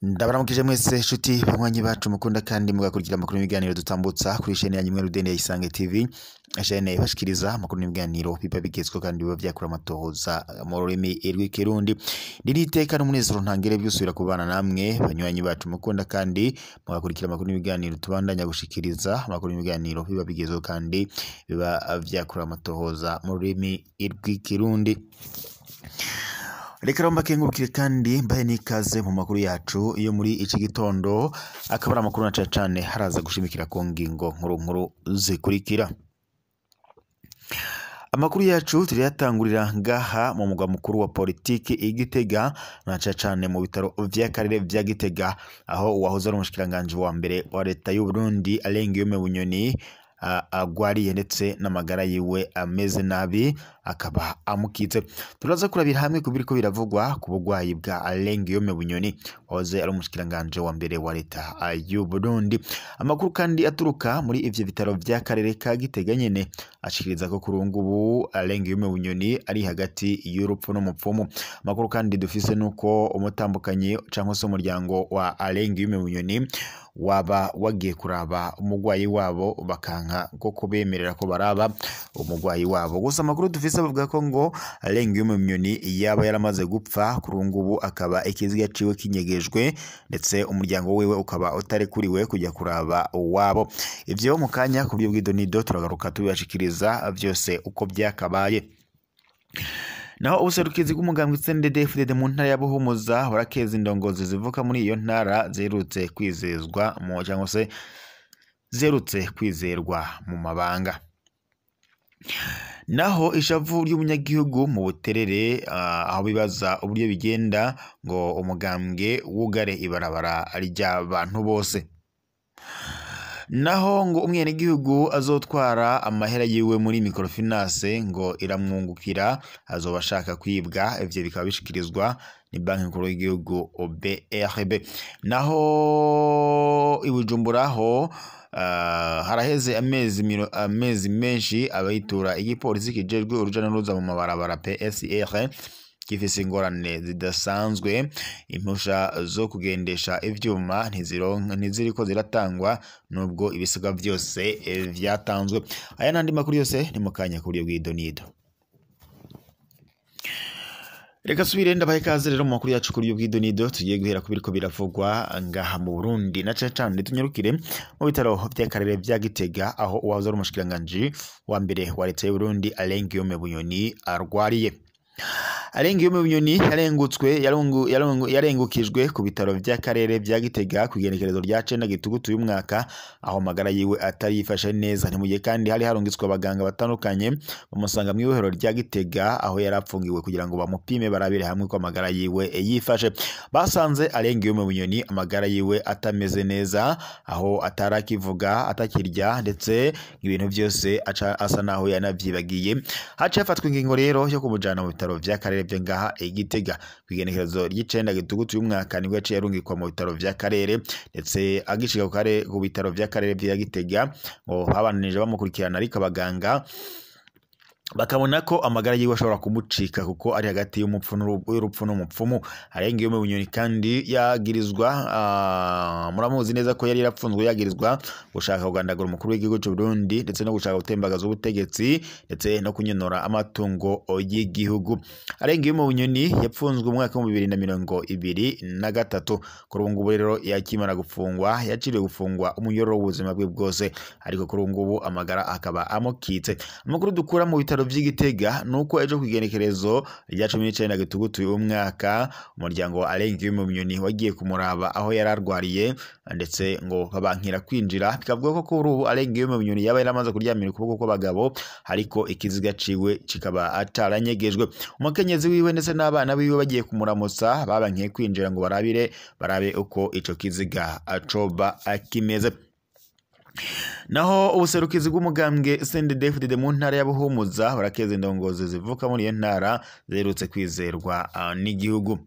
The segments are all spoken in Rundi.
Ndabaramukije mwese shuti banywanyi bacu mukunda kandi mugakurikira amakuru n'ibiganiro dutambutsa kuri chaîne yanyu Rudende ya Isange TV, chaîne ibashikiriza amakuru n'ibiganiro biba bigezweho kandi biba vyakura amatohoza mu rurimi rw'ikirundi. Ndiri iteka n'umunezero ntangere byusubira kubana namwe banywanyi bacu mukunda kandi mugakurikira amakuru n'ibiganiro tubandanya gushikiriza amakuru n'ibiganiro biba bigezweho kandi biba vyakura amatohoza mu rurimi rw'ikirundi. Reka rero mbakengurukire kandi mbahe n'ikaze mu makuru yacu iyo muri iki gitondo, akaba ari amakuru na cane haraza gushimikira ku ngingo nkuru zikurikira. Amakuru yacu turiyatangurira ngaha mu mugwa mukuru wa politiki Igitega, na cane mu bitaro vy'akarere vya Gitega, aho uwahoze ari umushikiranganje wa mbere wa leta y'u Burundi Alain Guillaume Bunyoni agwariye ndetse n'amagara yiwe ameze nabi akaba amukitse. Turaza kurabira hamwe kubiriko biravugwa ku bugwayi bwa Alain Guillaume Bunyoni wahoze ari umushikiranganje wa mbere wa leta y'u Burundi. Amakuru kandi aturuka muri ivyo bitaro vy'akarere ka Gitega nyene ashikiriza ko kurungubu Alain Guillaume Bunyoni ari hagati y'urupfu n'umupfumu. Amakuru kandi dufise nuko umutambukanyi canke se umuryango wa Alain Guillaume Bunyoni waba wagiye kuraba umugwayi wabo bakanka ko kubemerera ko baraba umugwayi wabo. Gusa amakuru dufise bavuga ko ngo Alain Guillaume Bunyoni yaba yaramaze gupfa, kurungubu akaba ikiziga ciwe kinyegejwe ndetse umuryango wiwe ukaba utarekuriwe kujya kuraba wabo. Ivyo mu kanya ku byo bw'idonido turagaruka tubashikiriza vyose uko byakabaye. Naho ubuserukizi bw'umugambwe CNDD-FDD mu ntara ya Buhumuza barakeza indongozi zivuka muri iyo ntara zerutse kwizezwa mu cyangwa se zerutse kwizerwa mu mabanga. Naho ishavu ry'umunyagihugu mu Buterere aho bibaza uburyo bigenda ngo umugambwe wugare ibarabara ry'abantu bose. Naho ngo umwenegihugu azotwara amahera yiwe muri microfinance ngo iramwungukira azoba ashaka kwibwa. Ivyo bikaba bishikirizwa ni banki nkuru y'igihugu BRB. Naho ibujumbura ho haraheze amezi menshi abayitura igipolisi kijejwe uruja n'uruza mu mabarabara PSR kifise ingorane zidasanzwe. Impusha zo kugendesha ivyuma ntiziriko ziratangwa nubwo ibisiga vyose vyatanzwe. Aya nandi makuru yose ni mukanya kuri bw'idonido. Reka subire ndabaye kaze rero mu makuru yacu kuri bw'idonido, tugiye guhera kubiriko biravugwa ngaha mu Burundi na cane tunyarukire mu bitaro vy'akarere vya Gitega, aho uwahoze ari umushikiranganje wa mbere wa leta y'u Burundi Alain Guillaume Bunyoni arwariye. Alain Guillaume Bunyoni yarengukijwe ku bitaro vy'akarere vya Gitega ku igenekerezo rya 9 Gitugutu uyu mwaka, aho magara yiwe atari yifashe neza. Ni mugihe kandi hari harungitswe abaganga batandukanye bamusanga mu ibohero rya Gitega, aho yarapfungiwe kugira ngo bamupime barabire hamwe ko amagara yiwe yifashe. Basanze Alain Guillaume Bunyoni amagara yiwe atameze neza, aho atarakivuga, atakirya ndetse ibintu byose asa naho yanavyibagiye. Haciye hafatwa ingingo rero yo kumujana mu bitaro vy'akarere vya ngaha Igitega ku igenekerezo ry'icenda Gitugutu uyu mwaka, nibwo yaciye arungikwa mu bitaro vy'akarere ndetse agishika ku bitaro vy'akarere vya Gitega ngo babananije bamukurikirana, ariko abaganga bakabona ko amagara yiwe ashobora kumucika kuko ari hagati y'urupfu n'umupfumu. Alain Guillaume Bunyoni kandi yagirizwa muramuzi neza ko yari yarapfunzwe yagirizwa gushaka kugandagura umukuru w'igihugu cy'u Burundi ndetse no gushaka gutembagaza ubutegetsi ndetse no kunyonora amatungo y'igihugu. Alain Guillaume Bunyoni yapfunzwe mu mwaka wa 2023. Kuri ubu ngubu rero yakimara gufungwa yaciriwe gufungwa umunyororo w'ubuzima bwe bwose, ariko kuri ubu ngubu amagara akaba amukitse. Amakuru dukura mu bitaro vy'Igitega nuko ejo kwigenekerezo rya 19 Gitugutu uyu mwaka umuryango wa Alain Guillaume Bunyoni wagiye kumuraba aho yararwariye ndetse ngo babankira kwinjira. Bikavuga ko kuri ubu Alain Guillaume Bunyoni yaba yaramaze kuryamira ukuboko kw'abagabo, ariko ikiziga ciwe kikaba ataranyegejwe. Umukenyezi wiwe ndetse n'abana biwe bagiye kumuramutsa babankiye kwinjira ngo barabe uko ico kiziga acoba akimeze. naho ubuserukizi bw'umugambwe CNDD-FDD mu ntara ya Buhumuza barakeza indongozi zivuka muri iyo ntara zerutse kwizerwa n'igihugu.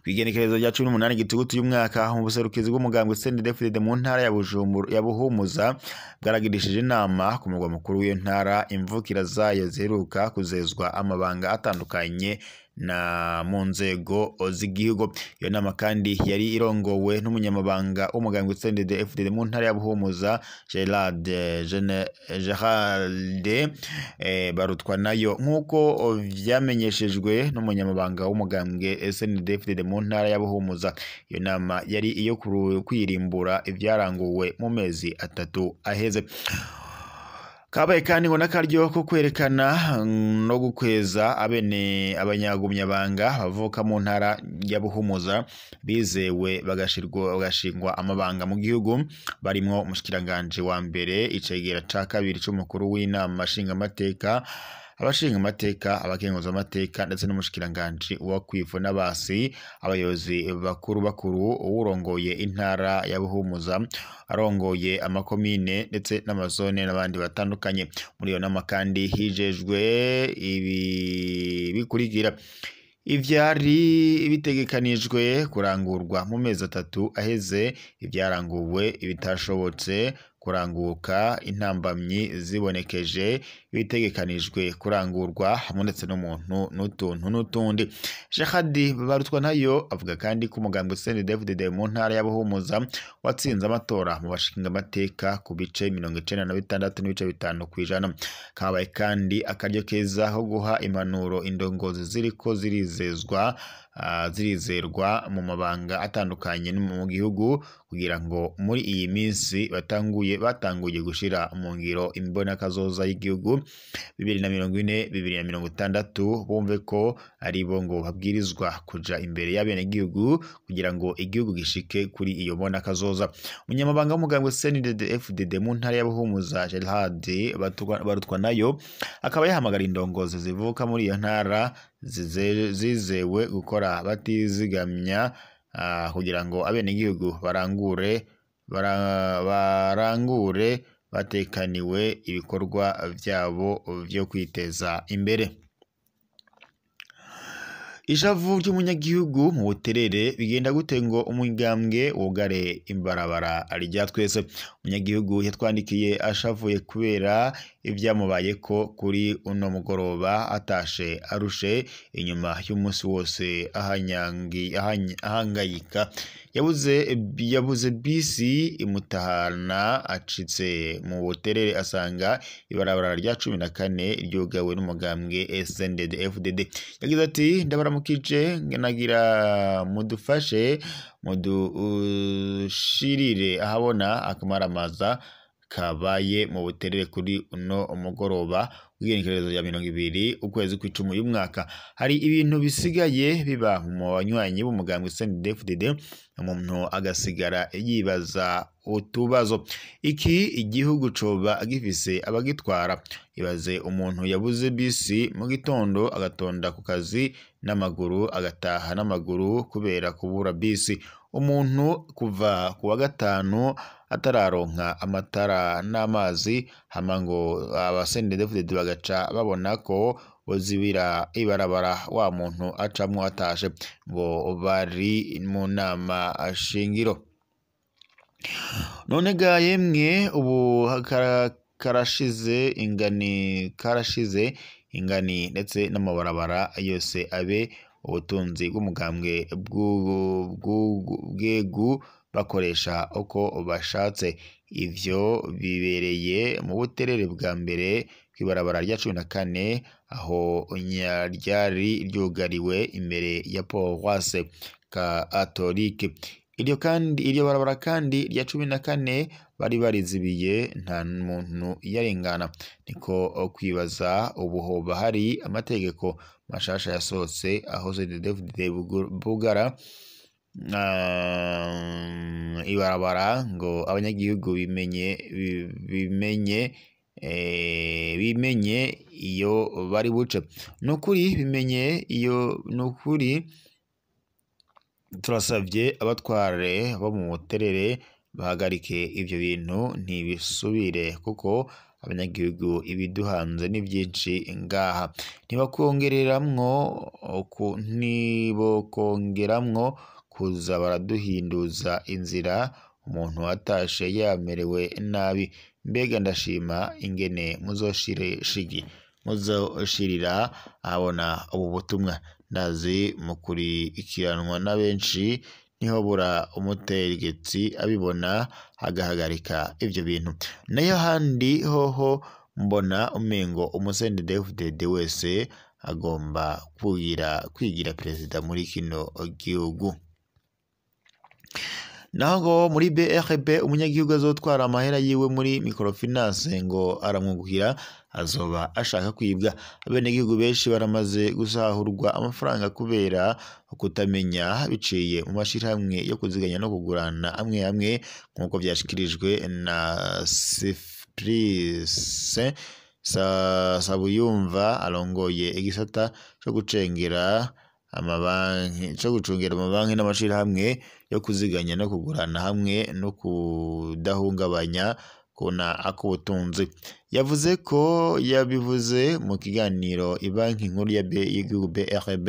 Kwigenekerezo rya 18 gitugutu y'umwaka mu buserukizi bw'umugambwe CNDD-FDD mu ntara ya Buhumuza bwaragirishije inama ku mugwa mukuru w'iyo ntara imvukira zayo ziheruka kuzezwa amabanga atandukanye na mu nzego z'igihugu. Iyo nama kandi yari irongowe n'umunyamabanga w'umugambwe CNDD-FDD mu ntara ya Buhumuza Gerald barutwa nayo nk'uko vyamenyeshejwe n'umunyamabanga w'umugambwe CNDD-FDD mu ntara ya Buhumuza. Iyo nama yari iyo kwirimbura ivyaranguwe mu mezi 3 aheze. Kabaye kandi ngo nakaryo ko kwerekana no gukweza abanyagumyabanga bavuka mu ntara ya Buhumuza bizewe bagashingwa amabanga mu gihugu barimo umushikiranganje wa mbere icegera ca kabiri c'umukuru w'inama nshingamateka abashinga amateka abakenguza amateka ndetse n'umushikiranganje wa kwivuna basi abayobozi bakuru urongoye intara ya Buhumuza arongoye amakomine ndetse n'amazone n'abandi batandukanye. Muri iyo nama kandi hijejwe ibi bikurikira: ivyari bitegekanijwe kurangurwa mu mezi 3 aheze, ivyaranguwe ibitashobotse kuranguka, intambamyi zibonekeje, ibitegekanijwe kurangurwa hamwe ndetse n'umuntu n'utuntu n'utundi. Shahadi barutwa nayo avuga kandi ko umugambwe CNDD-FDD mu ntara ya Buhumuza watsinze amatora mu bashinga amateka ku bice 96.5%. Kabaye kandi akaryo keza ho guha impanuro indongozi ziriko zirizerwa mu mabanga atandukanye mu gihugu kugira ngo muri iyi minsi batanguye gushira mu ngiro imbona kazoza y'igihugu 2040-2060 bumve ko ari bo ngo babwirizwa kuja imbere y'abene gihugu kugira ngo igihugu gishike kuri iyo mbona kazoza. Umunyamabanga w'umugambwe CNDD-FDD mu ntara ya Buhumuza Gerald barutwa nayo akaba yahamagara indongozi zivuka muri iyo ntara zizewe gukora batizigamya kugira ngo abene gihugu barangure batekaniwe ibikorwa vyabo vyo kwiteza imbere. Ishavu ry'umunyagihugu mu buterere bigenda gute ngo umugambwe wogare imbarabara rya twese? Umunyagihugu yatwandikiye ashavuye kubera ivyamubayeko kuri uno mugoroba atashe arushe inyuma y'umunsi wose ahangayika. Yabuze bisi imutahana acitse mu buterere asanga ibarabara rya 14 ryugawe n'umugambwe CNDD-FDD. Yagize ati ndabaramukije nagira mudufashe mudushirire ahabona akamaramaza kabaye mu buterere kuri uno umugoroba w'igenekerezo ya 20 ukwezi kw'icumi y'umwaka. Hari ibintu bisigaye biba mu banywanyi b'umugambwe CNDD-FDD umuntu agasigara yibaza utubazo. Iki igihugu coba gifise abagitwara? Ibaze umuntu yabuze bisi mu gitondo agatonda ku kazi n'amaguru agataha n'amaguru kubera kubura bisi. Umuntu kuva ku wa gatanu atararonka amatara n'amazi hama ngo CNDD-FDD bagaca babona ko bozibira ibarabara wa muntu acamwo atashe ngo bari mu nama shingiro. None ga yemwe ubu karashize ingani ndetse n'amabarabara yose abe ubutunzi bw'umugambwe bw'ubwegu bakoresha uko bashatse. Ivyo bibereye mu buterere bwa mbere kw'ibarabara rya 14 aho ryari ryugariwe imbere ya Paroisse Catholique. Iryo barabara kandi rya 14 bari barizibiye nta muntu yarengana. Niko kwibaza ubuhoba hari amategeko mashasha yasohotse aho CNDD-FDD bugara ibarabara ngo abanyagihugu bimenye iyo bari buce. Nukuri bimenye iyo nukuri turasavye abatware bo mu buterere bahagarike ivyo bintu ntibisubire kuko abanyagihugu ibiduhanze ni byinshi ngaha ntibokongeramwo kuza baraduhinduza inzira umuntu watashe yamerewe nabi mbega ndashima ingene muzoshirira abona ubu butumwa ndazi mukurikiranwa na benshi niho bura umutegetsi abibona agahagarika ivyo bintu nayo handi hoho mbona umengo umusendefdd wese agomba kwigira perezida muri kino gihugu naho muri BRB umunyagihugu azotwara amahera yiwe muri microfinance ngo aramwungukira azoba ashaka kwibwa abenegihugu benshi baramaze gusahurwa amafaranga kubera kutamenya biciye mu mashirahamwe yo kuziganya no kugurana amwe nkuko byashikirijwe na Sifrise Sabuyumva arongoye igisata cyo gucungera amabanki n'amashirahamwe yo kuziganya no kugurana hamwe no kudahungabanya kuna akubutunzi yabivuze mu kiganiro ibanki nkuru y'igihugu BRB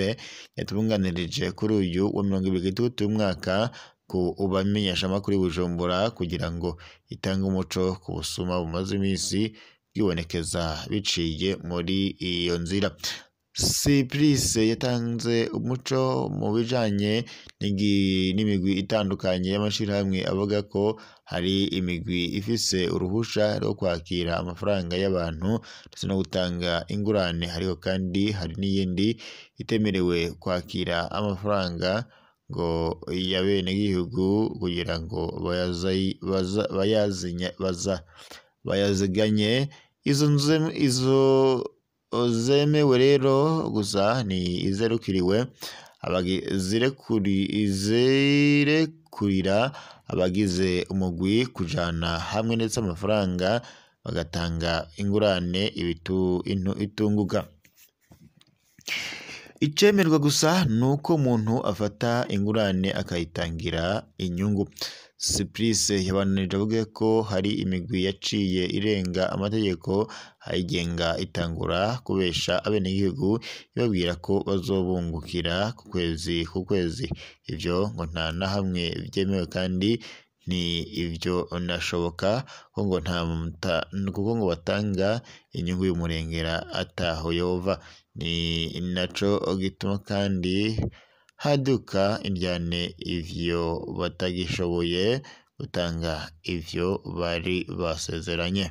yatunganirije kuri uyu wa 2023 mwaka ku ubamenyesha makuru Bujumbura kugira ngo itange umuco ku busuma bumaze iminsi bwibonekeza biciye muri iyo nzira Siprise yatanze umuco mu bijanye n'imigwi itandukanye y'amashirahamwe avuga ko hari imigwi ifise uruhusha rwo kwakira amafaranga y'abantu ndetse no gutanga ingurane ariko kandi hari n'iyindi itemerewe kwakira amafaranga ngo y'abenegihugu kugira ngo bayaziganye izo zemewe rero gusa ni izerukiriwe izirekurira abagize umugwi kujana hamwe ndetse amafaranga bagatanga ingurane itunguka icemerwa gusa nuko umuntu afata ingurane akayitangira inyungu Siprise yabananije avuga ko hari imigwi yaciye irenga amategeko ayigenga itangura kubesha abenegihugu ibabwira ko bazobungukira ku kwezi ivyo ngo nta na hamwe byemewe kandi ni ivyo nashoboka kuko ngo batanga inyungu y'umurengera ataho yova ni naco gituma kandi haduka indyane ivyo batagishoboye gutanga ivyo bari basezeranye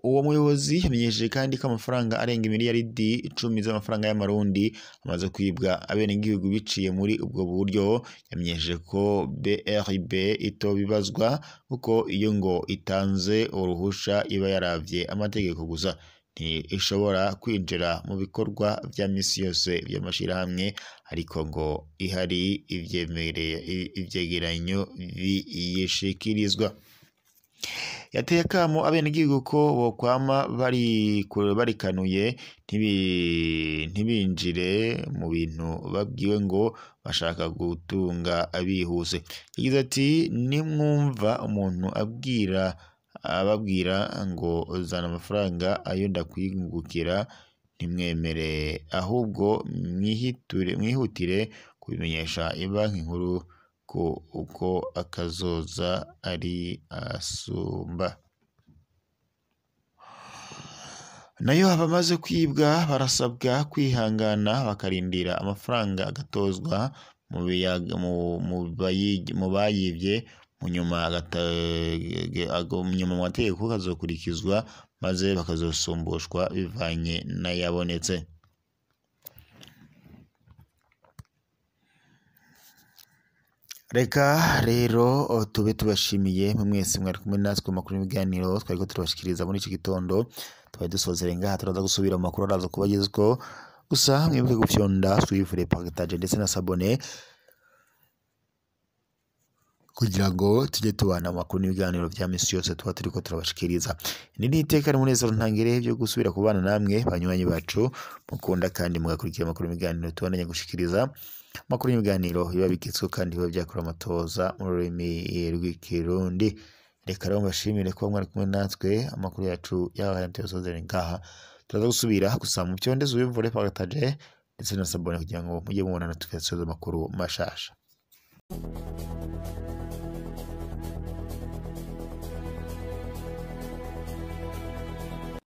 uwo muyobozi yamenyesheje kandi ko amafaranga arenga miliyaridi 10 z'amafaranga y'amarundi amaze kwibwa abenegihugu biciye muri ubwo buryo yamenyesheje ko BRB itobibazwa kuko iyo ngo itanze uruhusha iba yaravye amategeko gusa ishobora kwinjira mu bikorwa vya misi yose by'amashirahamwe ariko ngo ihari ivyegeranyo biyishikirizwa yateye akamo abenegihugu ko bokwama barikanuye ntibinjire mu bintu babwiwe ngo bashaka gutunga abihuse yagize ati nimwumva umuntu ababwira ngo zana amafaranga ayo ndakwingukira ntimwemere ahubwo mwihutire kubimenyesha ibanki nkuru ko uko akazoza ari asumba nayo abamaze kwibwa barasabwa kwihangana bakarindira amafaranga agatozwa mu bayivye nyuma mu mategeko kazokurikizwa maze bakazosumbushwa bivanye n'ayabonetse reka rero tube tubashimiye mwese mwari kumwe natwe mu makuru y'ibiganiro twariko turabashikiriza muri iki gitondo twari dusozere ngaha turaza gusubira mu makuru araza kubagezweho gusa mwibuke gufyonda suivre partage ndetse na s'abone kugira ngo tujye tubana amakuru n'ibiganiro vya misi yose tuba turiko turabashikiriza ni iteka n'umunezero ntangere byo gusubira kubana namwe banywanyi bacu mukunda kandi mugakurikira amakuru n'ibiganiro tubandanye gushikiriza makuru y'ibiganiro biba bigizwe kandi biba byakora amatoza mu rurimi rw'ikirundi. Reka rero mbashimire ko mwari kumwe natwe, amakuru yacu yabaye tuyasozera ngaha, turaza gusubira gusa mu cyondezo wimvure pagataje ndetse na sabone kugira ngo mujye mubona notification z'amakuru mashasha.